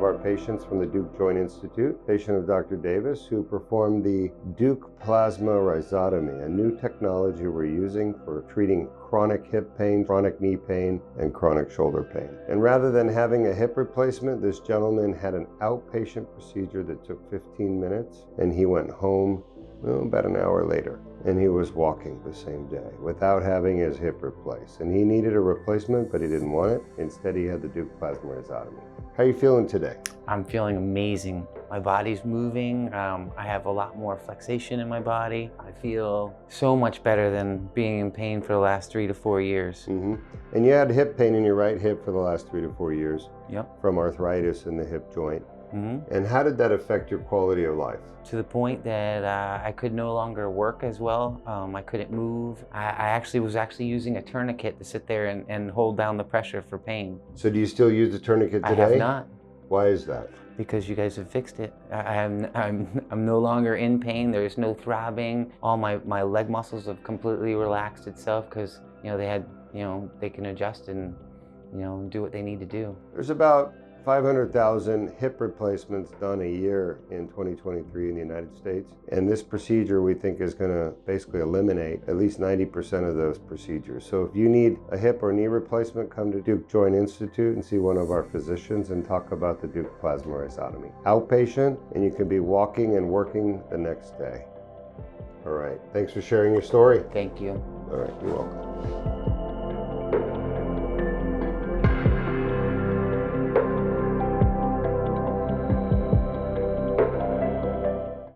of our patients from the Deuk Joint Institute, patient of Dr. Davis, who performed the Deuk plasma rhizotomy, a new technology we're using for treating chronic hip pain, chronic knee pain, and chronic shoulder pain. And rather than having a hip replacement, this gentleman had an outpatient procedure that took 15 minutes, and he went home about an hour later, and he was walking the same day without having his hip replaced. And he needed a replacement, but he didn't want it. Instead, he had the Deuk plasma rhizotomy. How are you feeling today? I'm feeling amazing. My body's moving. I have a lot more flexation in my body. I feel so much better than being in pain for the last 3 to 4 years. And you had hip pain in your right hip for the last 3 to 4 years. Yep. From arthritis in the hip joint. And how did that affect your quality of life? To the point that I could no longer work as well. I couldn't move. I was actually using a tourniquet to sit there and hold down the pressure for pain. So do you still use the tourniquet today? I have not. Why is that? Because you guys have fixed it. I'm no longer in pain. There's no throbbing. All my leg muscles have completely relaxed itself because they can adjust and do what they need to do. There's about 500,000 hip replacements done a year in 2023 in the United States. And this procedure we think is going to basically eliminate at least 90% of those procedures. So if you need a hip or knee replacement, come to Deuk Joint Institute and see one of our physicians and talk about the Deuk plasma rhizotomy. Outpatient, and you can be walking and working the next day. All right, thanks for sharing your story. Thank you. All right, you're welcome.